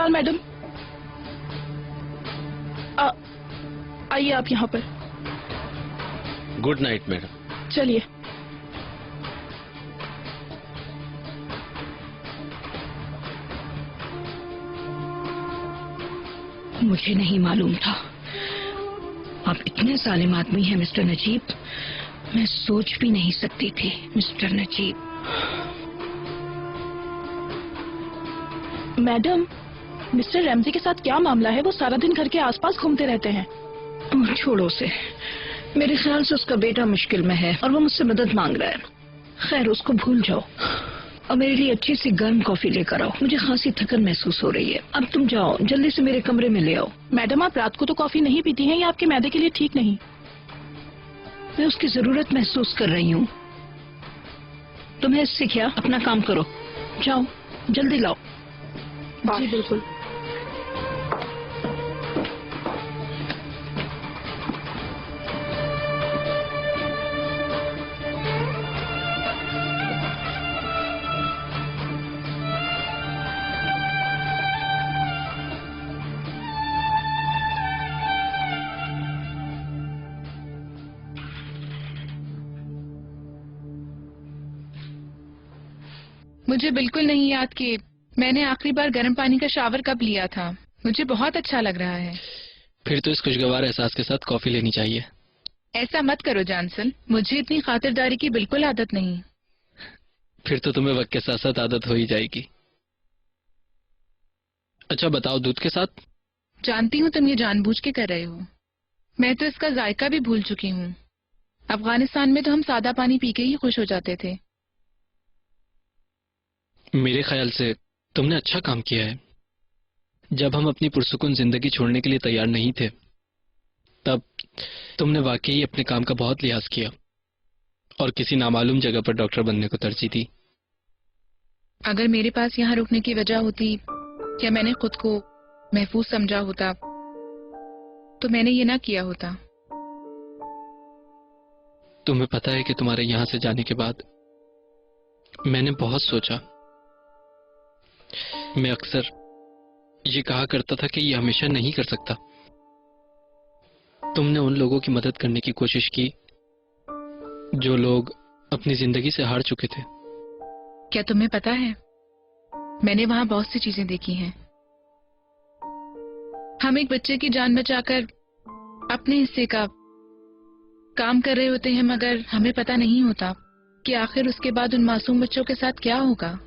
Iqbal madam, आइए आप यहाँ पर। Good night madam. चलिए। मुझे नहीं मालूम था आप इतने जालिम आदमी हैं मिस्टर नजीब। मैं सोच भी नहीं सकती थी mister Najeeb. Madam, mister Ramji के साथ क्या मामला है? वो सारा दिन घर के आसपास घूमते रहते हैं। छोड़ो उसे। मेरे ख्याल से उसका बेटा मुश्किल में है और वो मुझसे मदद मांग रहा है। खैर, उसको भूल जाओ और मेरे लिए अच्छी सी गर्म कॉफी लेकर आओ। मुझे खांसी थकन महसूस हो रही है। अब तुम जाओ, जल्दी से मेरे कमरे में ले आओ। मैडम, आप रात को तो कॉफी नहीं पीती हैं, ये आपके मैदे के लिए ठीक नहीं। मैं उसकी जरूरत महसूस कर रही हूँ। तुम्हें इससे क्या? अपना काम करो, जाओ जल्दी लाओ। जी बिल्कुल। मुझे बिल्कुल नहीं याद कि मैंने आखिरी बार गर्म पानी का शावर कब लिया था। मुझे बहुत अच्छा लग रहा है। फिर तो इस खुशगवार एहसास के साथ कॉफी लेनी चाहिए। ऐसा मत करो जॉनसन, मुझे इतनी खातिरदारी की बिल्कुल आदत नहीं। फिर तो तुम्हें वक्त के साथ साथ आदत हो ही जाएगी। अच्छा बताओ, दूध के साथ? जानती हूँ तुम ये जानबूझ के कर रहे हो। मैं तो इसका जायका भी भूल चुकी हूँ। अफगानिस्तान में तो हम सादा पानी पी के ही खुश हो जाते थे। मेरे ख्याल से तुमने अच्छा काम किया है। जब हम अपनी पुरसुकून जिंदगी छोड़ने के लिए तैयार नहीं थे, तब तुमने वाकई अपने काम का बहुत लिहाज किया और किसी नामालूम जगह पर डॉक्टर बनने को तरजीह दी। अगर मेरे पास यहाँ रुकने की वजह होती या मैंने खुद को महफूज समझा होता तो मैंने ये ना किया होता। तुम्हें पता है कि तुम्हारे यहाँ से जाने के बाद मैंने बहुत सोचा। मैं अक्सर ये कहा करता था कि ये हमेशा नहीं कर सकता। तुमने उन लोगों की मदद करने की कोशिश की जो लोग अपनी जिंदगी से हार चुके थे। क्या तुम्हें पता है, मैंने वहां बहुत सी चीजें देखी हैं। हम एक बच्चे की जान बचाकर अपने हिस्से का काम कर रहे होते हैं, मगर हमें पता नहीं होता कि आखिर उसके बाद उन मासूम बच्चों के साथ क्या होगा।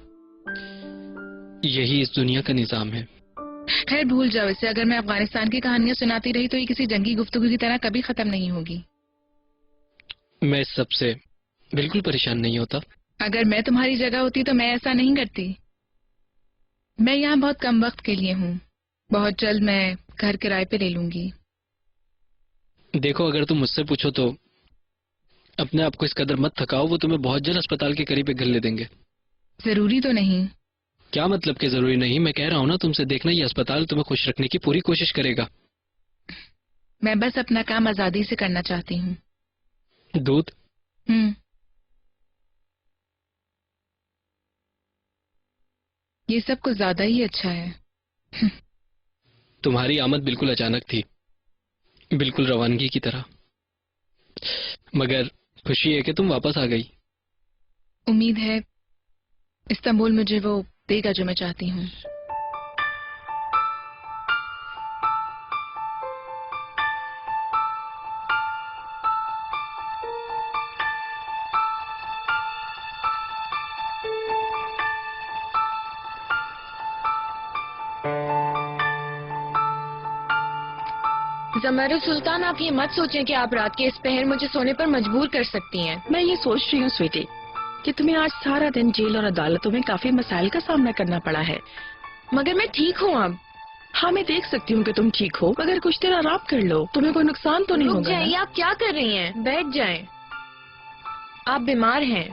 यही इस दुनिया का निजाम है। खैर भूल जाओ इसे। अगर मैं अफगानिस्तान की कहानियां सुनाती रही तो ये किसी जंगी गुफ्तगू की तरह कभी खत्म नहीं होगी। मैं इस सब से बिल्कुल परेशान नहीं होता। अगर मैं तुम्हारी जगह होती तो मैं ऐसा नहीं करती। मैं यहाँ बहुत कम वक्त के लिए हूँ। बहुत जल्द मैं घर किराए पे ले लूंगी। देखो, अगर तुम मुझसे पूछो तो अपने आप को इस कदर मत थकाओ। वो तुम्हें बहुत जल्द अस्पताल के करीब एक घर ले देंगे। जरूरी तो नहीं। क्या मतलब कि जरूरी नहीं? मैं कह रहा हूँ ना तुमसे, देखना ये अस्पताल तुम्हें खुश रखने की पूरी कोशिश करेगा। मैं बस अपना काम आजादी से करना चाहती हूँ। दूध? ये सब कुछ ज्यादा ही अच्छा है। तुम्हारी आमद बिल्कुल अचानक थी, बिल्कुल रवानगी की तरह। मगर खुशी है कि तुम वापस आ गई। उम्मीद है इस्तांबुल मुझे वो देगा जो मैं चाहती हूँ। जमारुल सुल्तान, आप ये मत सोचें कि आप रात के इस पहर मुझे सोने पर मजबूर कर सकती हैं। मैं ये सोच रही हूँ स्वीटी कि तुम्हें आज सारा दिन जेल और अदालतों में काफी मसाइल का सामना करना पड़ा है। मगर मैं ठीक हूँ अब। हाँ, मैं देख सकती हूँ कि तुम ठीक हो, मगर कुछ देर आराम कर लो। तुम्हें कोई नुकसान तो नहीं रुक होगा जाइए, ना? आप क्या कर रही हैं? बैठ जाएं। आप बीमार हैं।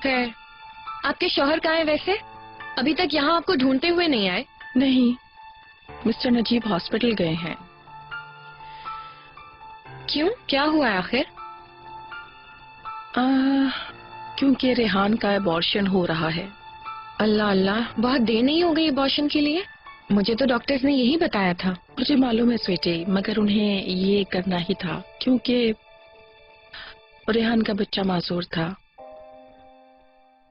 खैर, आपके शौहर कहाँ हैं वैसे? अभी तक यहाँ आपको ढूंढते हुए नहीं आए? नहीं, मिस्टर नजीब हॉस्पिटल गए हैं। क्यों, क्या हुआ है आखिर? क्योंकि रेहान का अबॉर्शन हो रहा है। अल्लाह अल्लाह, बहुत देर नहीं हो गई अबॉर्शन के लिए? मुझे तो डॉक्टर्स ने यही बताया था। मुझे मालूम है स्वीटी, मगर उन्हें ये करना ही था क्योंकि रेहान का बच्चा मासूर था।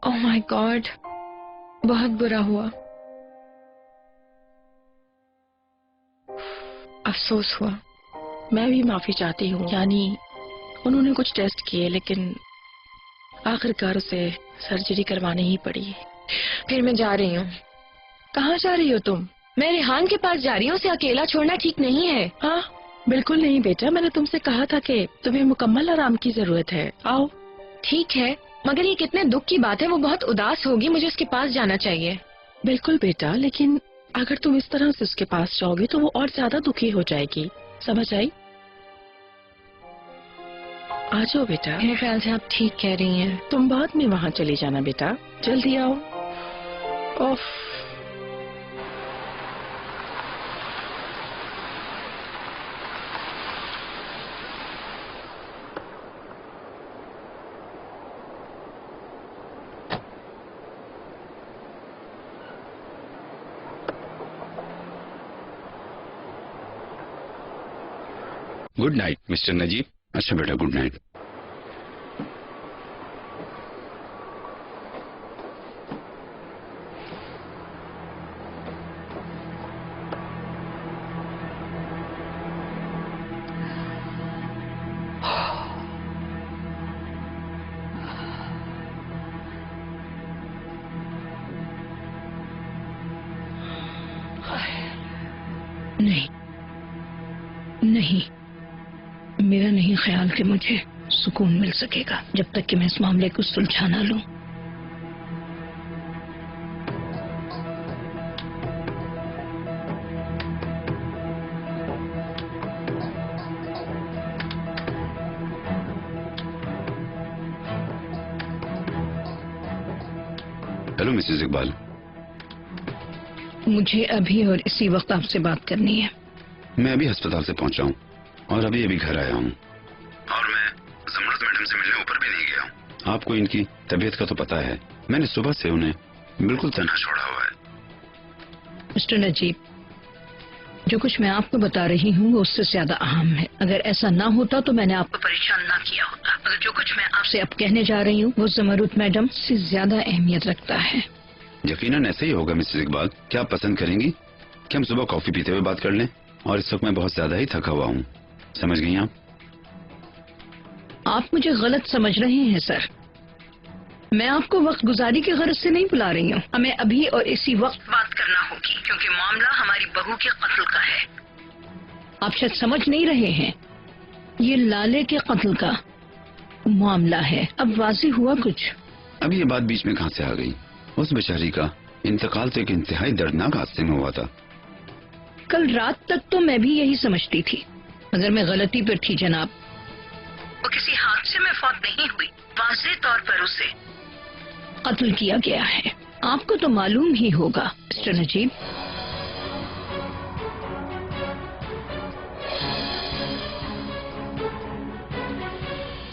ओह माय गॉड, बहुत बुरा हुआ, अफसोस हुआ। मैं भी माफी चाहती हूँ। यानी उन्होंने कुछ टेस्ट किए लेकिन आखिरकार उसे सर्जरी करवानी ही पड़ी। फिर मैं जा रही हूँ। कहाँ जा रही हो तुम? मैं रेहान के पास जा रही हूँ। उसे अकेला छोड़ना ठीक नहीं है। हाँ बिल्कुल नहीं बेटा, मैंने तुमसे कहा था कि तुम्हें मुकम्मल आराम की जरूरत है। आओ। ठीक है, मगर ये कितने दुख की बात है। वो बहुत उदास होगी, मुझे उसके पास जाना चाहिए। बिल्कुल बेटा, लेकिन अगर तुम इस तरह से उसके पास जाओगी तो वो और ज्यादा दुखी हो जाएगी, समझ आई? आ जाओ बेटा। मेरे ख्याल से आप ठीक कह रही हैं। तुम बाद में वहाँ चली जाना बेटा, जल्दी आओ। ओफ। Good night mister Najeeb. अच्छा बेटा, गुड नाइट। नहीं नहीं, मेरा नहीं ख्याल कि मुझे सुकून मिल सकेगा जब तक कि मैं इस मामले को सुलझा ना लूं। Hello Mrs Iqbal. मुझे अभी और इसी वक्त आपसे बात करनी है। मैं अभी अस्पताल से पहुंचा हूँ और अभी अभी घर आया हूँ, और मैं जमरुद मैडम से मिलने ऊपर भी नहीं गया हूँ। आपको इनकी तबीयत का तो पता है, मैंने सुबह से उन्हें बिल्कुल तन्हा छोड़ा हुआ है। मिस्टर नजीब, जो कुछ मैं आपको बता रही हूँ वो उससे ज्यादा अहम है। अगर ऐसा ना होता तो मैंने आपको परेशान ना किया होता। मगर जो कुछ मैं आपसे अब कहने जा रही हूँ वो जमरुद मैडम से ज्यादा अहमियत रखता है। यकीनन ऐसे ही होगा मिसेस इकबाल। क्या आप पसंद करेंगी कि हम सुबह कॉफी पीते हुए बात कर लें? और इस वक्त मैं बहुत ज्यादा ही थका हुआ हूँ, समझ गई आप? आप मुझे गलत समझ रहे हैं सर। मैं आपको वक्त गुजारी की गरज से नहीं बुला रही हूँ। हमें अभी और इसी वक्त बात करना होगी क्योंकि मामला हमारी बहू के कत्ल का है। आप शायद समझ नहीं रहे हैं, ये लाले के कत्ल का मामला है। अब वाज़ी हुआ कुछ? अब ये बात बीच में कहाँ से आ गई? उस बेचारी का इंतकाल तो एक इंतहाई दर्दनाक हादसे में हुआ था। कल रात तक तो मैं भी यही समझती थी, मगर मैं गलती पर थी जनाब। वो किसी हादसे में फौत नहीं हुई, वाज़े तौर पर उसे कत्ल किया गया है। आपको तो मालूम ही होगा मिस्टर नजीब।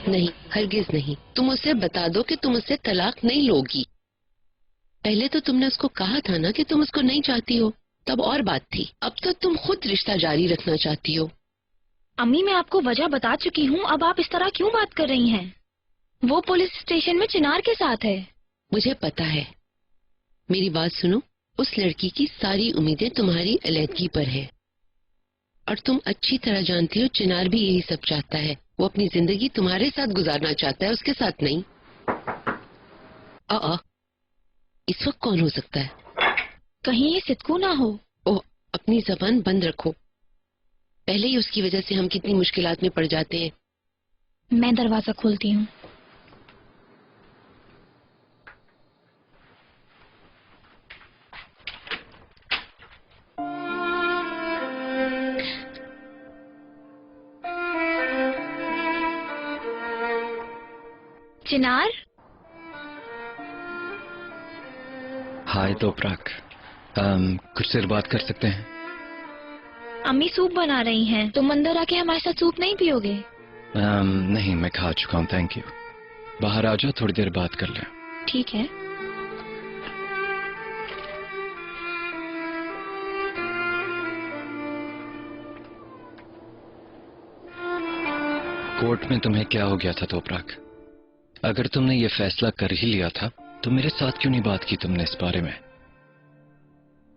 नहीं, हरगिज नहीं। तुम उसे बता दो कि तुम उससे तलाक नहीं लोगी। पहले तो तुमने उसको कहा था ना कि तुम उसको नहीं चाहती हो, तब और बात थी। अब तो तुम खुद रिश्ता जारी रखना चाहती हो। अम्मी, मैं आपको वजह बता चुकी हूँ, अब आप इस तरह क्यों बात कर रही हैं? वो पुलिस स्टेशन में चिनार के साथ है। मुझे पता है। मेरी बात सुनो, उस लड़की की सारी उम्मीदें तुम्हारी अलहदगी पर है, और तुम अच्छी तरह जानती हो चिनार भी यही सब चाहता है। वो अपनी जिंदगी तुम्हारे साथ गुजारना चाहता है, उसके साथ नहीं। इस वक्त कौन हो सकता है? कहीं ये सिद्धू ना हो। ओह, अपनी जबान बंद रखो। पहले ही उसकी वजह से हम कितनी मुश्किलात में पड़ जाते हैं। मैं दरवाजा खोलती हूँ। चिनार, हाय तोपराक, कुछ देर बात कर सकते हैं? अम्मी सूप बना रही हैं। तुम अंदर आके हमारे साथ सूप नहीं पियोगे? नहीं, मैं खा चुका हूँ, थैंक यू। बाहर आ जाओ, थोड़ी देर बात कर लें। ठीक है। कोर्ट में तुम्हें क्या हो गया था तोपराक? अगर तुमने ये फैसला कर ही लिया था तो मेरे साथ क्यों नहीं बात की तुमने इस बारे में?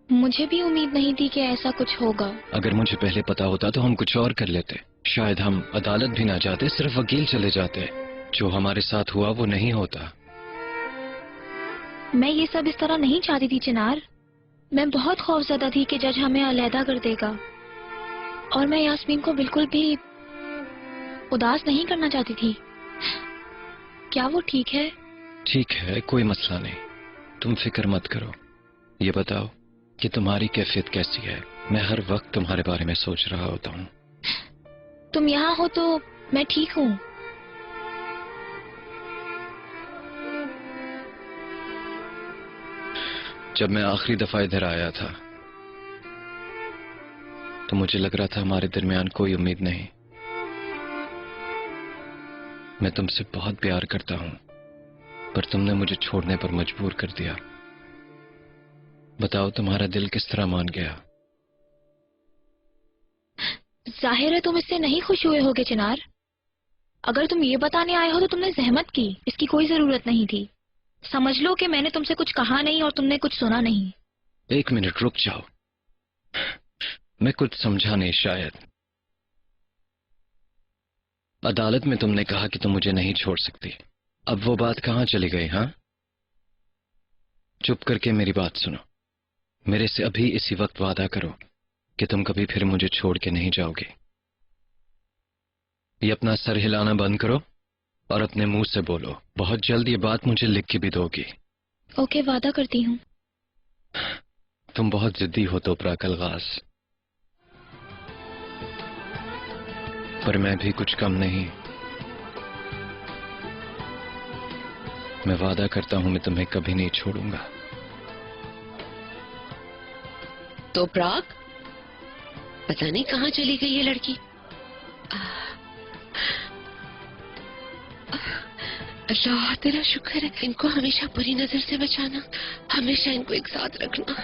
मुझे भी उम्मीद नहीं थी कि ऐसा कुछ होगा। अगर मुझे पहले पता होता तो हम कुछ और कर लेते। शायद हम अदालत भी ना जाते, सिर्फ वकील चले जाते। जो हमारे साथ हुआ वो नहीं होता। मैं ये सब इस तरह नहीं चाहती थी चिनार। मैं बहुत खौफजदा थी कि जज हमें अलहदा कर देगा, और मैं यास्मीन को बिल्कुल भी उदास नहीं करना चाहती थी। क्या वो ठीक है? ठीक है, कोई मसला नहीं, तुम फिक्र मत करो। ये बताओ कि तुम्हारी कैफियत कैसी है? मैं हर वक्त तुम्हारे बारे में सोच रहा होता हूँ। तुम यहाँ हो तो मैं ठीक हूँ। जब मैं आखिरी दफा इधर आया था तो मुझे लग रहा था हमारे दरमियान कोई उम्मीद नहीं। मैं तुमसे बहुत प्यार करता हूं, पर तुमने मुझे छोड़ने पर मजबूर कर दिया। बताओ तुम्हारा दिल किस तरह मान गया? जाहिर है तुम इससे नहीं खुश हुए होगे चिनार। अगर तुम ये बताने आए हो तो तुमने जहमत की, इसकी कोई जरूरत नहीं थी। समझ लो कि मैंने तुमसे कुछ कहा नहीं और तुमने कुछ सुना नहीं। एक मिनट रुक जाओ, मैं कुछ समझा नहीं शायद। अदालत में तुमने कहा कि तुम मुझे नहीं छोड़ सकती। अब वो बात कहां चली गई? हाँ, चुप करके मेरी बात सुनो। मेरे से अभी इसी वक्त वादा करो कि तुम कभी फिर मुझे छोड़ के नहीं जाओगे। ये अपना सर हिलाना बंद करो और अपने मुंह से बोलो। बहुत जल्द ये बात मुझे लिख के भी दोगी। ओके, वादा करती हूँ। तुम बहुत जिद्दी हो तोपराक अलगाज, पर मैं भी कुछ कम नहीं। मैं वादा करता हूं मैं तुम्हें कभी नहीं छोड़ूंगा। तोपराक, पता नहीं कहाँ चली गई ये लड़की। अल्लाह तेरा शुक्र है, इनको हमेशा बुरी नजर से बचाना, हमेशा इनको एक साथ रखना।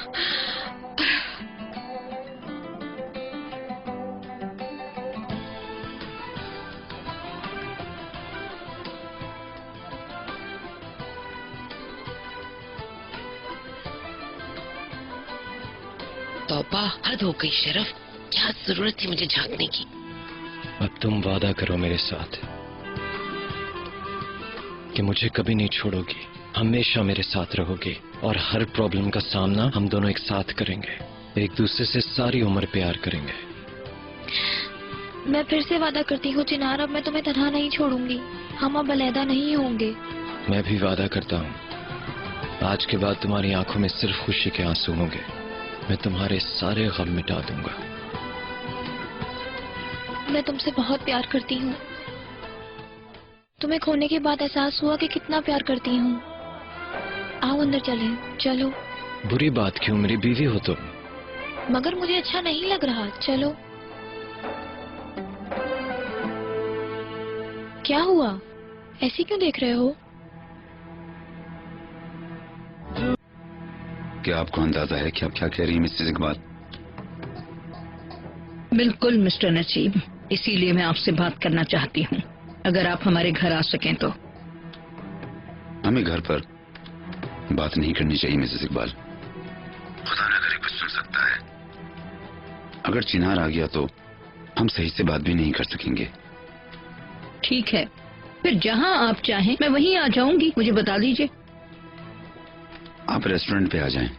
तौबा, हद हो गई शरफ, क्या जरूरत थी मुझे झांकने की। अब तुम वादा करो मेरे साथ कि मुझे कभी नहीं छोड़ोगी, हमेशा मेरे साथ रहोगी और हर प्रॉब्लम का सामना हम दोनों एक साथ करेंगे, एक दूसरे से सारी उम्र प्यार करेंगे। मैं फिर से वादा करती हूँ चिनार, अब मैं तुम्हें तन्हा नहीं छोड़ूंगी। हम अब अलहदा नहीं होंगे। मैं भी वादा करता हूँ, आज के बाद तुम्हारी आंखों में सिर्फ खुशी के आंसू होंगे। मैं तुम्हारे सारे गम मिटा दूंगा। मैं तुमसे बहुत प्यार करती हूँ। तुम्हें खोने के बाद एहसास हुआ कि कितना प्यार करती हूँ। आओ अंदर चलें। चलो। बुरी बात क्यों? मेरी बीवी हो तुम। मगर मुझे अच्छा नहीं लग रहा। चलो। क्या हुआ? ऐसे क्यों देख रहे हो? क्या आपको अंदाजा है कि आप क्या कह रही हैं मिसेस इकबाल? बिल्कुल मिस्टर नसीब, इसीलिए मैं आपसे बात करना चाहती हूँ। अगर आप हमारे घर आ सकें तो। हमें घर पर बात नहीं करनी चाहिए मिसेस इकबाल। खुदा न करे कुछ सुन सकता है। अगर चिनार आ गया तो हम सही से बात भी नहीं कर सकेंगे। ठीक है, फिर जहाँ आप चाहें मैं वहीं आ जाऊंगी। मुझे बता दीजिए। आप रेस्टोरेंट पे आ जाएं,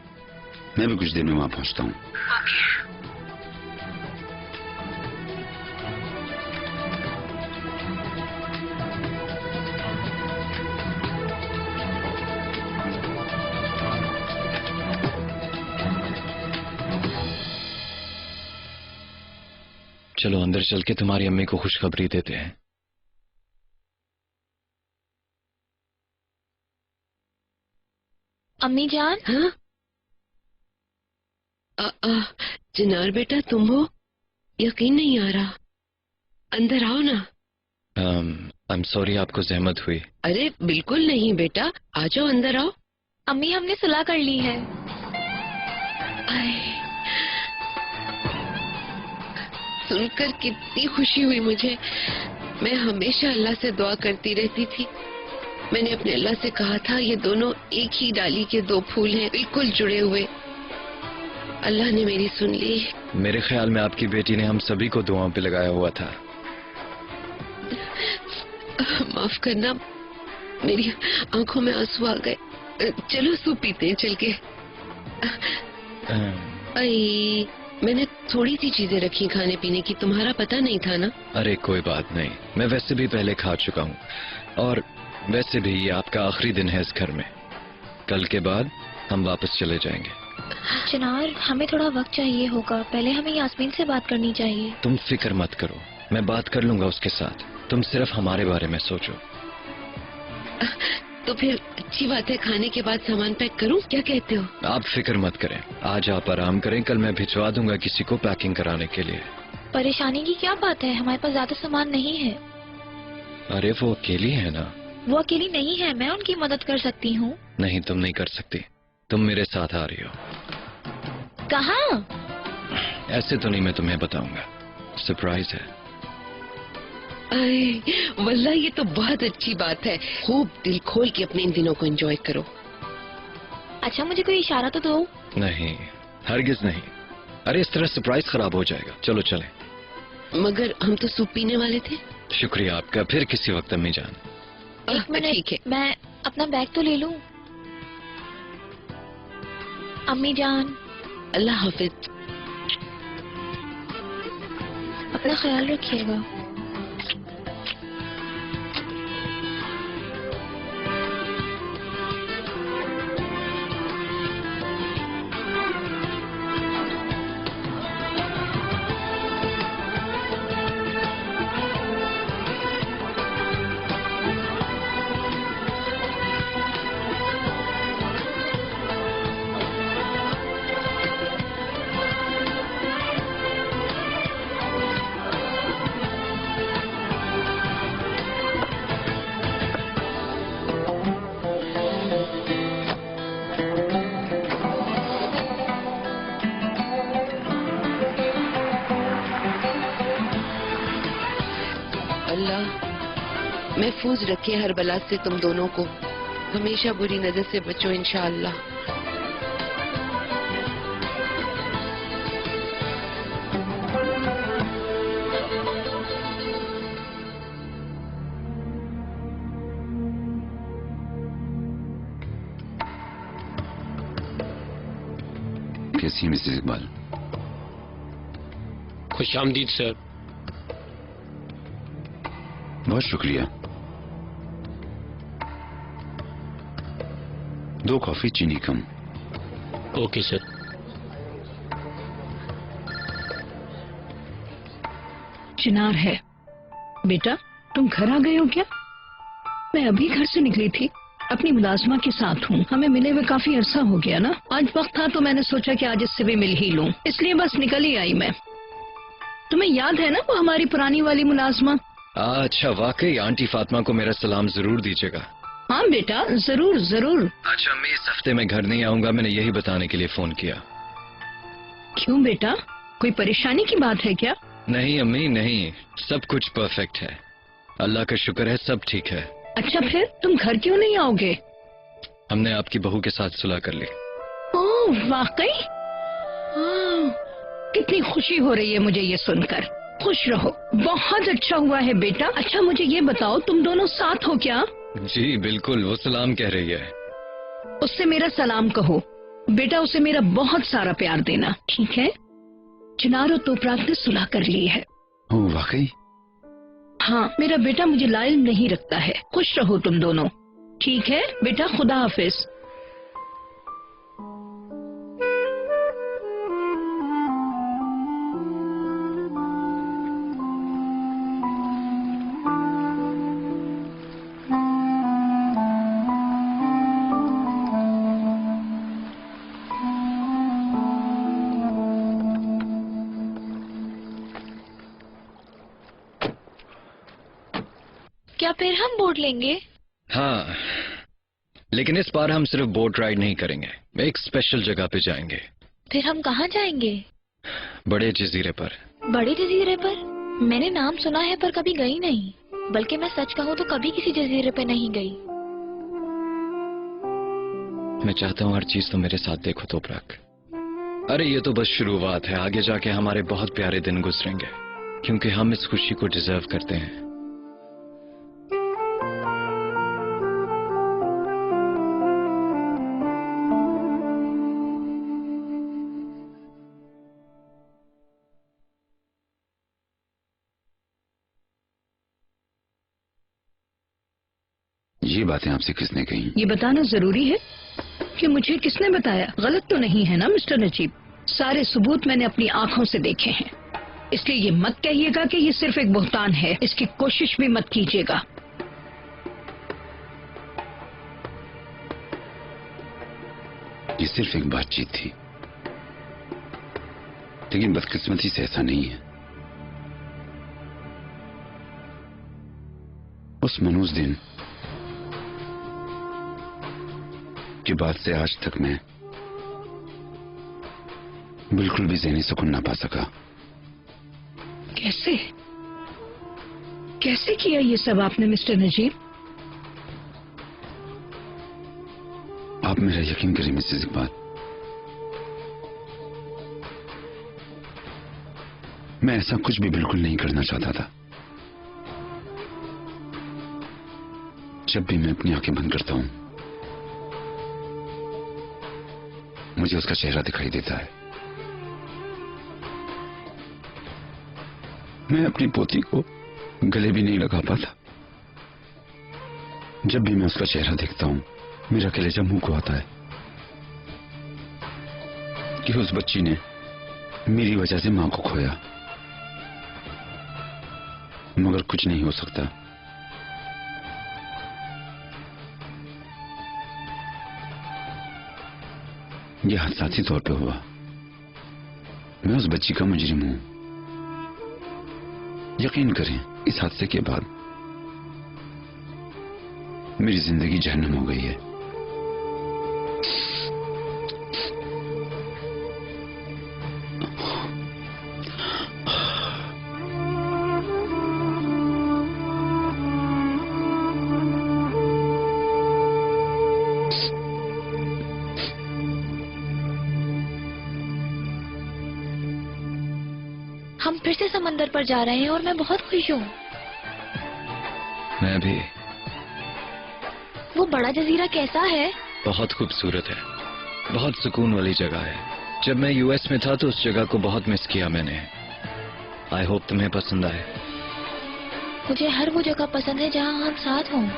मैं भी कुछ देर में वहां पहुंचता हूँ। चलो अंदर चल के तुम्हारी अम्मी को खुशखबरी देते हैं। अम्मी जान। हाँ? चिनार बेटा, तुम हो? यकीन नहीं आ रहा। अंदर आओ ना। आई एम सॉरी आपको जहमत हुई। अरे बिल्कुल नहीं बेटा, आ जाओ, अंदर आओ। अम्मी हमने सुलह कर ली है। सुनकर कितनी खुशी हुई मुझे। मैं हमेशा अल्लाह से दुआ करती रहती थी। मैंने अपने अल्लाह से कहा था ये दोनों एक ही डाली के दो फूल हैं, बिल्कुल जुड़े हुए। अल्लाह ने मेरी सुन ली। मेरे ख्याल में आपकी बेटी ने हम सभी को दुआओं पे लगाया हुआ था। माफ करना, मेरी आंखों में आंसू आ गए। चलो सूप पीते हैं चल के। आई, मैंने थोड़ी सी चीजें रखी खाने पीने की, तुम्हारा पता नहीं था ना? अरे कोई बात नहीं, मैं वैसे भी पहले खा चुका हूँ। और वैसे भी ये आपका आखिरी दिन है इस घर में। कल के बाद हम वापस चले जाएंगे। चिनार, हमें थोड़ा वक्त चाहिए होगा। पहले हमें यास्मीन से बात करनी चाहिए। तुम फिक्र मत करो, मैं बात कर लूंगा उसके साथ। तुम सिर्फ हमारे बारे में सोचो। तो फिर अच्छी बात है, खाने के बाद सामान पैक करूं, क्या कहते हो? आप फिक्र मत करें, आज आप आराम करें, कल मैं भिजवा दूंगा किसी को पैकिंग कराने के लिए। परेशानी की क्या बात है, हमारे पास ज्यादा सामान नहीं है। अरे वो अकेली है ना। वो अकेली नहीं है, मैं उनकी मदद कर सकती हूँ। नहीं, तुम नहीं कर सकती, तुम मेरे साथ आ रही हो। कहाँ? ऐसे तो नहीं मैं तुम्हें बताऊंगा, सरप्राइज है। वल्लाह ये तो बहुत अच्छी बात है। खूब दिल खोल के अपने इन दिनों को एंजॉय करो। अच्छा, मुझे कोई इशारा तो दो। नहीं, हरगिज नहीं। अरे इस तरह सरप्राइज खराब हो जाएगा। चलो चले। मगर हम तो सूप पीने वाले थे। शुक्रिया आपका, फिर किसी वक्त अम्मी जान। एक मिनट, ठीक है। मैं अपना बैग तो ले लूं। अम्मी जान, अल्लाह हाफिज। अपना ख्याल रखिएगा। अल्लाह महफूज रखे हर बला से तुम दोनों को, हमेशा बुरी नजर से बचो इंशाअल्लाह। कैसी मिसेज इकबाल? खुशामदीद सर। बहुत शुक्रिया। 2 कॉफी, चीनी कम। Okay sir. चिनार है। बेटा, तुम घर आ गए हो क्या? मैं अभी घर से निकली थी, अपनी मुलाजमा के साथ हूँ। हमें मिले हुए काफी अरसा हो गया ना। आज वक्त था तो मैंने सोचा कि आज इससे भी मिल ही लूं, इसलिए बस निकल ही आई मैं। तुम्हें याद है ना वो हमारी पुरानी वाली मुलाजमा? अच्छा, वाकई आंटी फातिमा को मेरा सलाम जरूर दीजिएगा। हाँ बेटा, जरूर जरूर। अच्छा, मैं इस हफ्ते में घर नहीं आऊंगा, मैंने यही बताने के लिए फोन किया। क्यों बेटा, कोई परेशानी की बात है क्या? नहीं अम्मी, नहीं, सब कुछ परफेक्ट है, अल्लाह का शुक्र है, सब ठीक है। अच्छा, फिर तुम घर क्यों नहीं आओगे? हमने आपकी बहू के साथ सुलह कर ली। ओह वाकई? कितनी खुशी हो रही है मुझे ये सुनकर। खुश रहो, बहुत अच्छा हुआ है बेटा। अच्छा मुझे ये बताओ, तुम दोनों साथ हो क्या? जी बिल्कुल, वो सलाम कह रही है। उससे मेरा सलाम कहो बेटा, उसे मेरा बहुत सारा प्यार देना, ठीक है? चिनार और तोपराग ने सुलह कर ली है। ओह वाकई? हाँ, मेरा बेटा मुझे लाइल नहीं रखता है। खुश रहो तुम दोनों, ठीक है बेटा? खुदा हाफिज। क्या फिर हम बोट लेंगे? हाँ, लेकिन इस बार हम सिर्फ बोट राइड नहीं करेंगे, एक स्पेशल जगह पे जाएंगे। फिर हम कहाँ जाएंगे? बड़े जजीरे पर। बड़े जजीरे पर? मैंने नाम सुना है पर कभी गई नहीं। बल्कि मैं सच कहूँ तो कभी किसी जजीरे पे नहीं गई। मैं चाहता हूँ हर चीज तो मेरे साथ देखो तोपरक। अरे ये तो बस शुरुआत है, आगे जाके हमारे बहुत प्यारे दिन गुजरेंगे, क्योंकि हम इस खुशी को डिजर्व करते हैं। ये बातें आपसे किसने कही? ये बताना जरूरी है कि मुझे किसने बताया? गलत तो नहीं है ना मिस्टर नजीब? सारे सबूत मैंने अपनी आंखों से देखे हैं, इसलिए ये मत कहिएगा कि ये सिर्फ एक बहतान है। इसकी कोशिश भी मत कीजिएगा। ये सिर्फ एक बातचीत थी, लेकिन बदकिस्मती से ऐसा नहीं है। उस मनहूस दिन के बाद से आज तक मैं बिल्कुल भी ज़हनी सुकून ना पा सका। कैसे कैसे किया ये सब आपने मिस्टर नजीब? आप मेरा यकीन करें मिसेस इकबाल, मैं ऐसा कुछ भी बिल्कुल नहीं करना चाहता था। जब भी मैं अपनी आंखें बंद करता हूं, मुझे उसका चेहरा दिखाई देता है। मैं अपनी पोती को गले भी नहीं लगा पाता। जब भी मैं उसका चेहरा देखता हूं, मेरा कलेजा मुंह को आता है कि उस बच्ची ने मेरी वजह से मां को खोया। मगर कुछ नहीं हो सकता। यह हादसाती तौर पे हुआ। मैं उस बच्ची का मुजरिम हूं। यकीन करें, इस हादसे के बाद मेरी जिंदगी जहन्नम हो गई है। हम फिर से समंदर पर जा रहे हैं और मैं बहुत खुश हूँ। मैं भी। वो बड़ा जजीरा कैसा है? बहुत खूबसूरत है, बहुत सुकून वाली जगह है। जब मैं यूएस में था तो उस जगह को बहुत मिस किया मैंने। आई होप तुम्हें पसंद आए। मुझे हर वो जगह पसंद है जहाँ हम साथ हों।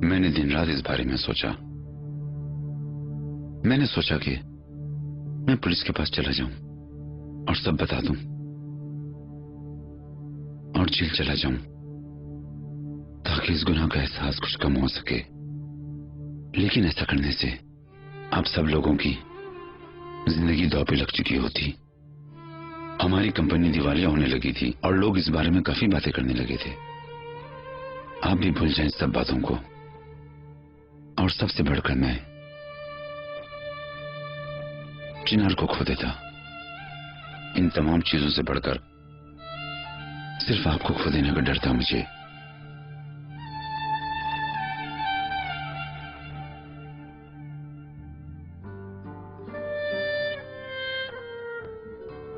मैंने दिन रात इस बारे में सोचा। मैंने सोचा कि मैं पुलिस के पास चला जाऊं और सब बता दूं और जेल चला जाऊं, ताकि इस गुनाह का एहसास कुछ कम हो सके। लेकिन ऐसा करने से आप सब लोगों की जिंदगी दांव पे लग चुकी होती। हमारी कंपनी दिवालिया होने लगी थी और लोग इस बारे में काफी बातें करने लगे थे। आप भी भूल जाएं सब बातों को। और सबसे बढ़कर मैं चिनार को खो देता। इन तमाम चीजों से बढ़कर सिर्फ आपको खो देने का डर था मुझे।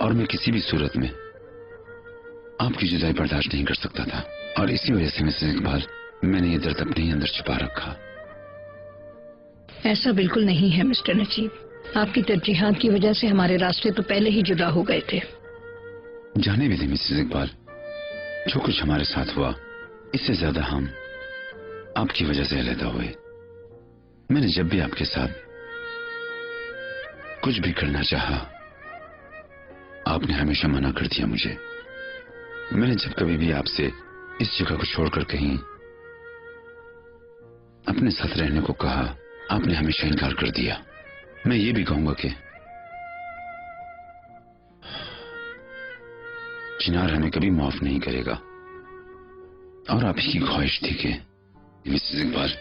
और मैं किसी भी सूरत में आपकी जुदाई बर्दाश्त नहीं कर सकता था। और इसी वजह से मिसेस इकबाल, मैंने ये दर्द अपने ही अंदर छुपा रखा। ऐसा बिल्कुल नहीं है मिस्टर नजीब। आपकी तरजीहात की वजह से हमारे रास्ते तो पहले ही जुदा हो गए थे। जाने भी दे मिसेस इकबाल, जो कुछ हमारे साथ हुआ, इससे ज्यादा हम आपकी वजह से अलहदा हुए। मैंने जब भी आपके साथ कुछ भी करना चाहा, आपने हमेशा मना कर दिया मुझे। मैंने जब कभी भी आपसे इस जगह को छोड़कर कहीं अपने साथ रहने को कहा, आपने हमेशा इनकार कर दिया। मैं ये भी कहूंगा कि चिनार हमें कभी माफ नहीं करेगा। और आप ही की ख्वाहिश थी कि मिसेस इकबाल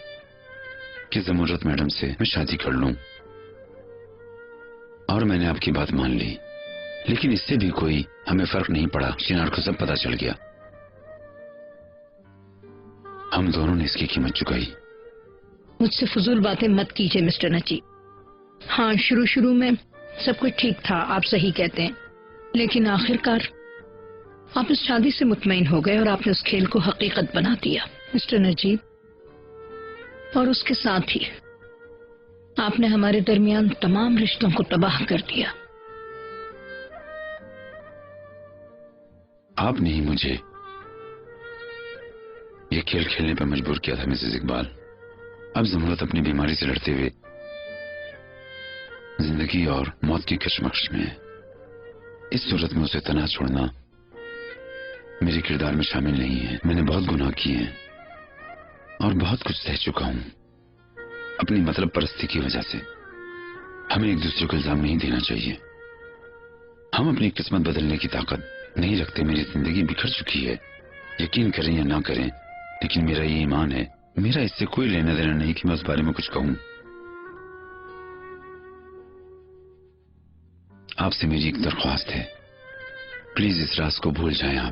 कि जमुरत मैडम से मैं शादी कर लूं, और मैंने आपकी बात मान ली। लेकिन इससे भी कोई हमें फर्क नहीं पड़ा। चिनार को सब पता चल गया। हम दोनों ने इसकी कीमत चुकाई। मुझसे फजूल बातें मत कीजिए मिस्टर नजीब। हाँ, शुरू में सब कुछ ठीक था, आप सही कहते हैं, लेकिन आखिरकार आप इस शादी से मुतमईन हो गए और आपने उस खेल को हकीकत बना दिया मिस्टर नजीब। और उसके साथ ही आपने हमारे दरमियान तमाम रिश्तों को तबाह कर दिया। आपने ही मुझे ये खेल खेलने पर मजबूर किया था मिसेस इकबाल। अब जमरूत अपनी बीमारी से लड़ते हुए जिंदगी और मौत की कशमकश में है। इस सूरत में उसे तन्हा छोड़ना मेरे किरदार में शामिल नहीं है। मैंने बहुत गुनाह किए हैं और बहुत कुछ सह चुका हूं अपनी मतलब परस्ती की वजह से। हमें एक दूसरे को इल्जाम नहीं देना चाहिए। हम अपनी किस्मत बदलने की ताकत नहीं रखते। मेरी जिंदगी बिखर चुकी है। यकीन करें या ना करें, लेकिन मेरा ये ईमान है, मेरा इससे कोई लेना देना नहीं कि मैं उस बारे में कुछ कहूं। आपसे मेरी एक दरख्वास्त है, प्लीज इस राज को भूल जाएं।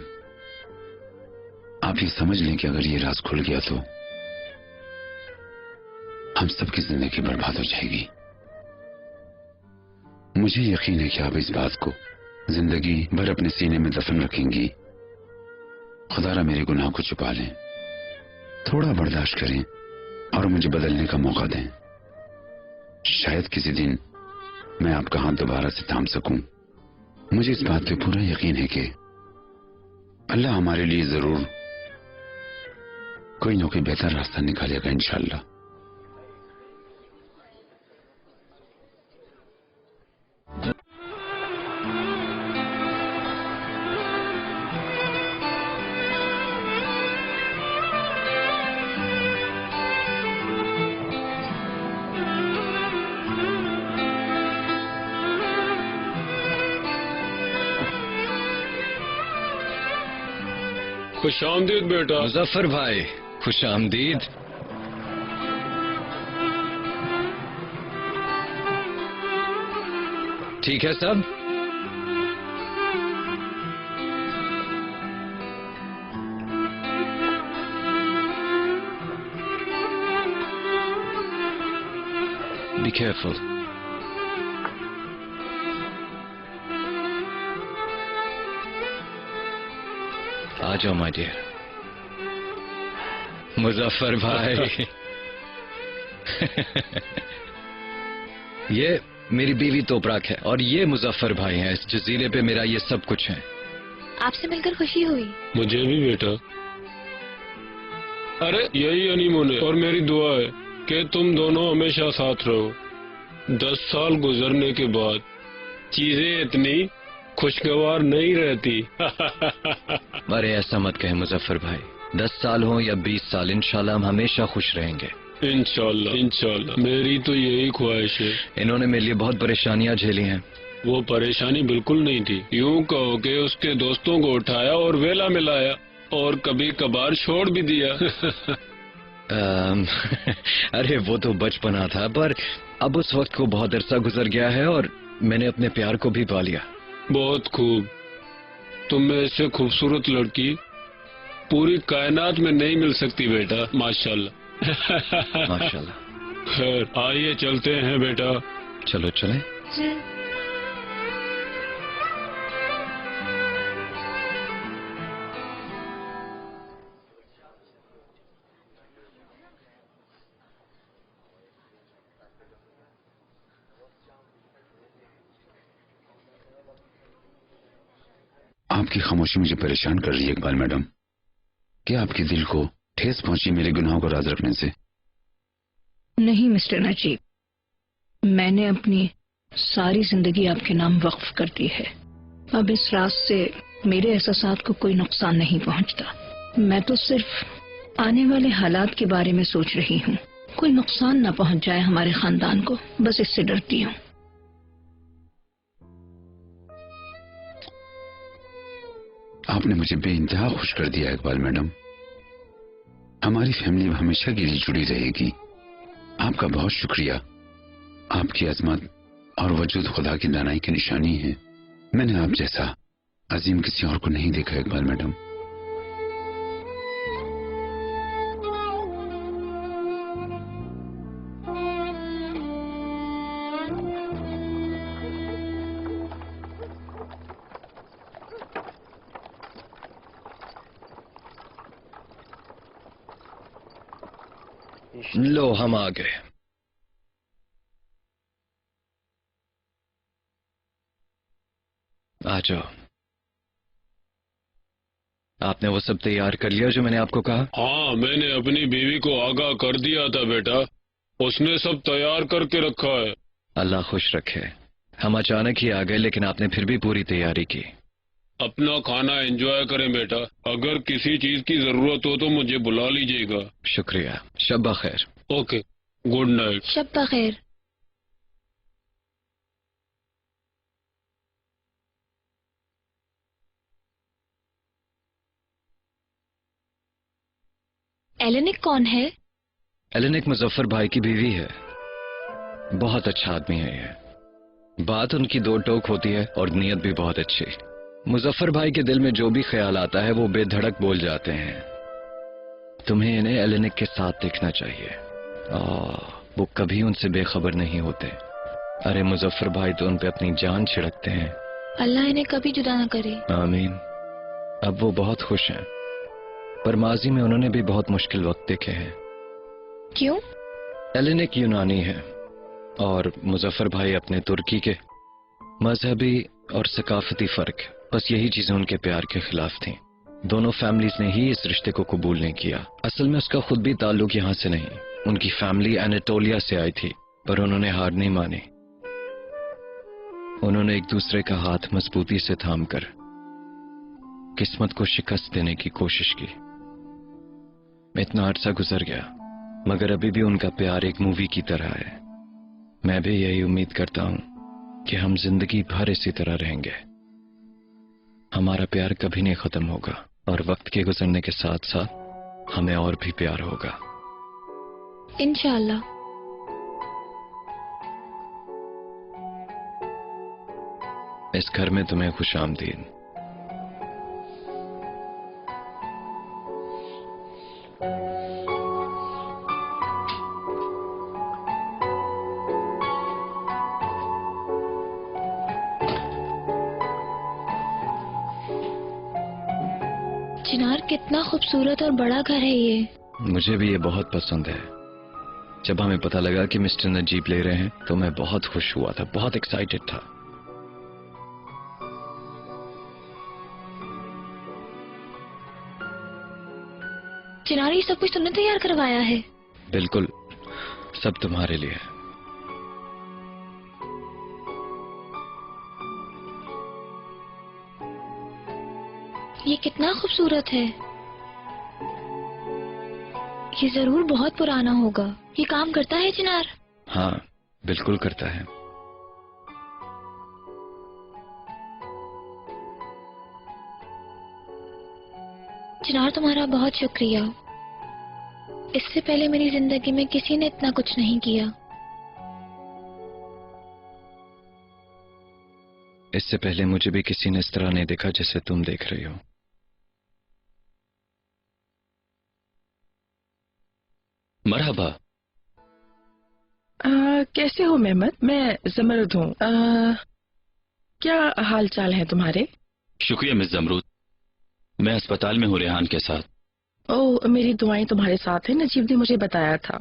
आप ये समझ लें कि अगर ये राज खुल गया तो हम सबकी जिंदगी बर्बाद हो जाएगी। मुझे यकीन है कि आप इस बात को जिंदगी भर अपने सीने में दफन रखेंगी। खुदारा मेरे गुनाह को छुपा लें, थोड़ा बर्दाश्त करें और मुझे बदलने का मौका दें। शायद किसी दिन मैं आपका हाथ दोबारा से थाम सकूं। मुझे इस बात पे पूरा यकीन है कि अल्लाह हमारे लिए जरूर कोई न कोई बेहतर रास्ता निकालेगा इंशाअल्लाह। खुश आमदीद बेटा। मुजफ्फर भाई, खुश आमदीद। ठीक है सब? Be careful. आ जाओ माय डियर। मुजफ्फर भाई ये मेरी बीवी तोपराक है और ये मुजफ्फर भाई हैं। इस जजीरे पे मेरा ये सब कुछ है। आपसे मिलकर खुशी हुई। मुझे भी बेटा। अरे यही हनीमून है और मेरी दुआ है कि तुम दोनों हमेशा साथ रहो। 10 साल गुजरने के बाद चीजें इतनी खुशगवार नहीं रहती। अरे ऐसा मत कहे मुजफ्फर भाई। 10 साल हो या 20 साल, इंशाल्लाह हम हमेशा खुश रहेंगे। इंशाल्लाह इंशाल्लाह, मेरी तो यही ख्वाहिश है। इन्होंने मेरे लिए बहुत परेशानियां झेली हैं। वो परेशानी बिल्कुल नहीं थी। यूं कहो कि उसके दोस्तों को उठाया और वेला मिलाया और कभी कभार छोड़ भी दिया। अरे वो तो बचपना था, पर अब उस वक्त को बहुत अरसा गुजर गया है और मैंने अपने प्यार को भी पा लिया। बहुत खूब। तुम में ऐसे खूबसूरत लड़की पूरी कायनात में नहीं मिल सकती बेटा। माशाल्लाह। माशाल्लाह। खैर आइए चलते हैं बेटा। चलो चलें। आपकी खामोशी मुझे परेशान कर रही है इकबाल मैडम। क्या आपके दिल को ठेस पहुंची मेरे गुनाहों को राज रखने से? नहीं मिस्टर नजीब, मैंने अपनी सारी जिंदगी आपके नाम वक्फ कर दी है। अब इस राज से मेरे एहसासात को कोई नुकसान नहीं पहुंचता। मैं तो सिर्फ आने वाले हालात के बारे में सोच रही हूँ। कोई नुकसान न पहुंच जाए हमारे खानदान को, बस इससे डरती हूँ। आपने मुझे बेइंतहा खुश कर दिया इकबाल मैडम। हमारी फैमिली हमेशा के लिए जुड़ी रहेगी। आपका बहुत शुक्रिया। आपकी अजमत और वजूद खुदा की दानाई की निशानी है। मैंने आप जैसा अजीम किसी और को नहीं देखा इकबाल मैडम। लो हम आ गए। आ जाओ। आपने वो सब तैयार कर लिया जो मैंने आपको कहा? हाँ, मैंने अपनी बीवी को आगाह कर दिया था बेटा। उसने सब तैयार करके रखा है। अल्लाह खुश रखे। हम अचानक ही आ गए, लेकिन आपने फिर भी पूरी तैयारी की। अपना खाना एंजॉय करें बेटा। अगर किसी चीज की जरूरत हो तो मुझे बुला लीजिएगा। शुक्रिया। शब खैर। Okay, good night. शब बखैर। एलेनिक कौन है? एलेनिक मुजफ्फर भाई की बीवी है। बहुत अच्छा आदमी है ये। बात उनकी दो टोक होती है और नीयत भी बहुत अच्छी। मुजफ्फर भाई के दिल में जो भी ख्याल आता है वो बेधड़क बोल जाते हैं। तुम्हें इन्हें एलेनिक के साथ देखना चाहिए। वो कभी उनसे बेखबर नहीं होते। अरे मुजफ्फर भाई तो उन पे अपनी जान छिड़कते हैं। अल्लाह इन्हें कभी जुदा न करे। आमीन। अब वो बहुत खुश हैं, पर माजी में उन्होंने भी बहुत मुश्किल वक्त देखे हैं। क्यों? एलेनिक यूनानी है और मुजफ्फर भाई अपने तुर्की के। मजहबी और सकाफती फर्क, बस यही चीजें उनके प्यार के खिलाफ थीं। दोनों फैमिलीज ने ही इस रिश्ते को कबूल नहीं किया। असल में उसका खुद भी ताल्लुक यहाँ से नहीं, उनकी फैमिली एनाटोलिया से आई थी, पर उन्होंने हार नहीं मानी। उन्होंने एक दूसरे का हाथ मजबूती से थामकर किस्मत को शिकस्त देने की कोशिश की। इतना अरसा गुजर गया, मगर अभी भी उनका प्यार एक मूवी की तरह है। मैं भी यही उम्मीद करता हूं कि हम जिंदगी भर इसी तरह रहेंगे। हमारा प्यार कभी नहीं खत्म होगा और वक्त के गुजरने के साथ साथ हमें और भी प्यार होगा। इंशाअल्लाह। इस घर में तुम्हें खुश आमदीद। चिनार, कितना खूबसूरत और बड़ा घर है ये। मुझे भी ये बहुत पसंद है। जब हमें पता लगा कि मिस्टर नजीब ले रहे हैं तो मैं बहुत खुश हुआ था, बहुत एक्साइटेड था। चिनार, ये सब कुछ तुमने तैयार करवाया है? बिल्कुल, सब तुम्हारे लिए। ये कितना खूबसूरत है। ये जरूर बहुत पुराना होगा। ये काम करता है चिनार? हाँ, बिल्कुल करता है। चिनार, तुम्हारा बहुत शुक्रिया। इससे पहले मेरी जिंदगी में किसी ने इतना कुछ नहीं किया। इससे पहले मुझे भी किसी ने इस तरह नहीं देखा जैसे तुम देख रही हो। मरहबा। कैसे हो मेहमद? मैं जमरुद हूँ। क्या हाल चाल है तुम्हारे? शुक्रिया मिस जमरूद। मैं अस्पताल में हूँ रेहान के साथ। ओह, मेरी दुआएं तुम्हारे साथ है। नजीब ने मुझे बताया था।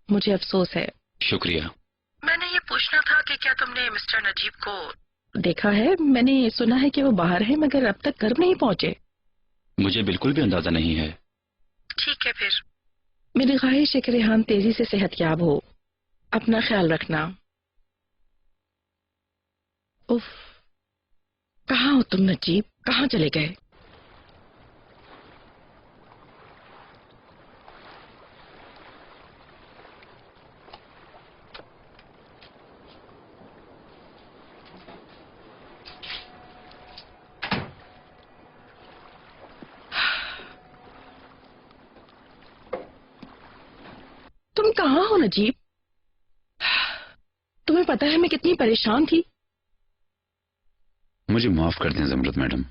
मुझे अफसोस है। शुक्रिया। मैंने ये पूछना था कि क्या तुमने मिस्टर नजीब को देखा है? मैंने सुना है कि वो बाहर है, मगर अब तक घर नहीं पहुंचे। मुझे बिल्कुल भी अंदाजा नहीं है। ठीक है फिर। मेरी ख्वाहिश है कि रेहान तेजी से सेहतयाब हो। अपना ख्याल रखना। उफ, कहाँ हो तुम नजीब? कहाँ चले गए? तुम कहाँ हो नजीब? तुम्हें पता है मैं कितनी परेशान थी। मुझे माफ कर दें ज़मरुद मैडम,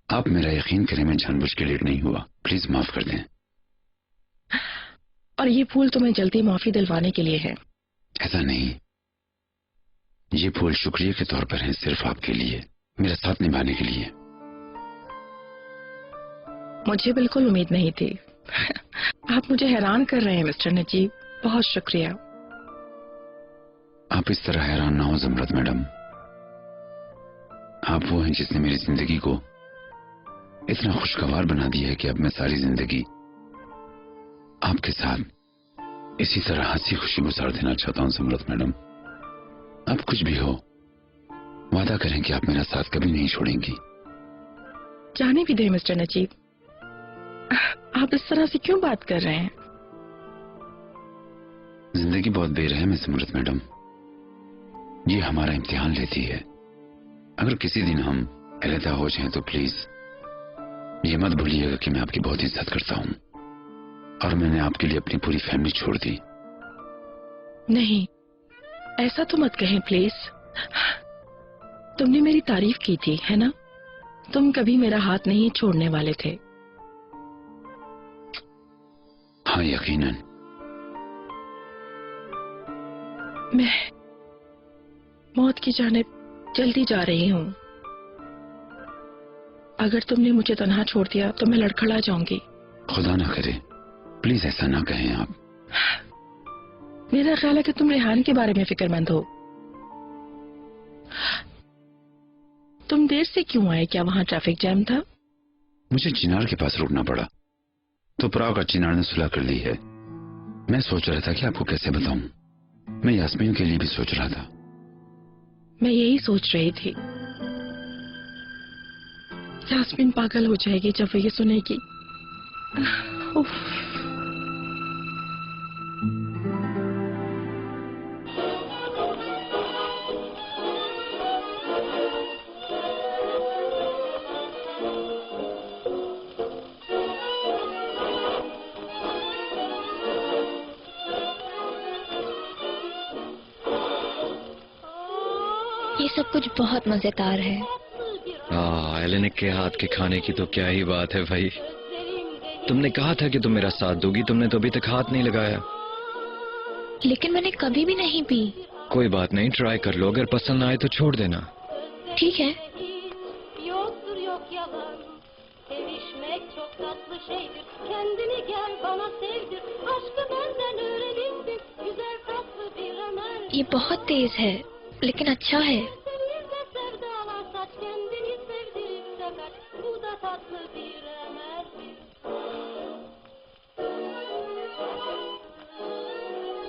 आप मेरा यकीन करें, मैं जानबूझ के लेट नहीं हुआ। प्लीज माफ कर दें। और ये फूल तुम्हें जल्दी माफी दिलवाने के लिए है। ऐसा नहीं, ये फूल शुक्रिया के तौर पर हैं, सिर्फ आपके लिए, मेरा साथ निभाने के लिए। मुझे बिल्कुल उम्मीद नहीं थी। आप मुझे हैरान कर रहे हैं मिस्टर नजीब, बहुत शुक्रिया। आप इस तरह हैरान ना हो ज़मरुद मैडम, आप वो हैं जिसने मेरी जिंदगी को इतना खुशगवार बना दिया है कि अब मैं सारी जिंदगी आपके साथ इसी तरह हंसी खुशी गुजार देना चाहता हूं ज़मरुद मैडम। अब कुछ भी हो, वादा करें कि आप मेरा साथ कभी नहीं छोड़ेंगी। जाने भी दे मिस्टर नजीब, आप इस तरह से क्यों बात कर रहे हैं? जिंदगी बहुत बेरहम है ज़मरुद मैडम, ये हमारा इम्तिहान लेती है। अगर किसी दिन हम अलहदा हो जाएं तो प्लीज ये मत भूलिएगा कि मैं आपकी बहुत इज्जत करता हूं और मैंने आपके लिए अपनी पूरी फैमिली छोड़ दी। नहीं, ऐसा तो मत कहें प्लीज। तुमने मेरी तारीफ की थी, है ना? तुम कभी मेरा हाथ नहीं छोड़ने वाले थे। हाँ यकीनन। मैं मौत की जानिब जल्दी जा रही हूँ। अगर तुमने मुझे तन्हा छोड़ दिया तो मैं लड़खड़ा जाऊंगी। खुदा ना करे, प्लीज ऐसा ना कहें आप। मेरा ख्याल है कि तुम रेहान के बारे में फिक्रमंद हो। तुम देर से क्यों आए? क्या वहाँ ट्रैफिक जैम था? मुझे चिनार के पास रुकना पड़ा तो प्राव का चिनार ने सुलह कर ली है। मैं सोच रहा था कि आपको कैसे बताऊं। मैं यास्मीन के लिए भी सोच रहा था। मैं यही सोच रही थी। यास्मीन पागल हो जाएगी जब वो ये सुनेगी। उफ। ये सब कुछ बहुत मजेदार है। एलेन के हाथ के खाने की तो क्या ही बात है भाई। तुमने कहा था कि तुम मेरा साथ दोगी, तुमने तो अभी तक हाथ नहीं लगाया। लेकिन मैंने कभी भी नहीं पी। कोई बात नहीं, ट्राई कर लो, अगर पसंद आए तो छोड़ देना। ठीक है। ये बहुत तेज है लेकिन अच्छा है।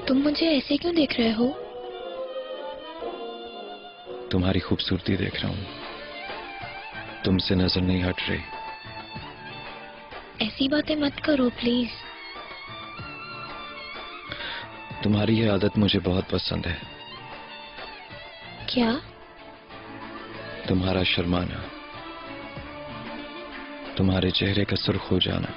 तुम मुझे ऐसे क्यों देख रहे हो? तुम्हारी खूबसूरती देख रहा हूँ, तुमसे नजर नहीं हट रही। ऐसी बातें मत करो प्लीज। तुम्हारी ये आदत मुझे बहुत पसंद है। क्या? तुम्हारा शर्माना, तुम्हारे चेहरे का सुर्ख हो जाना।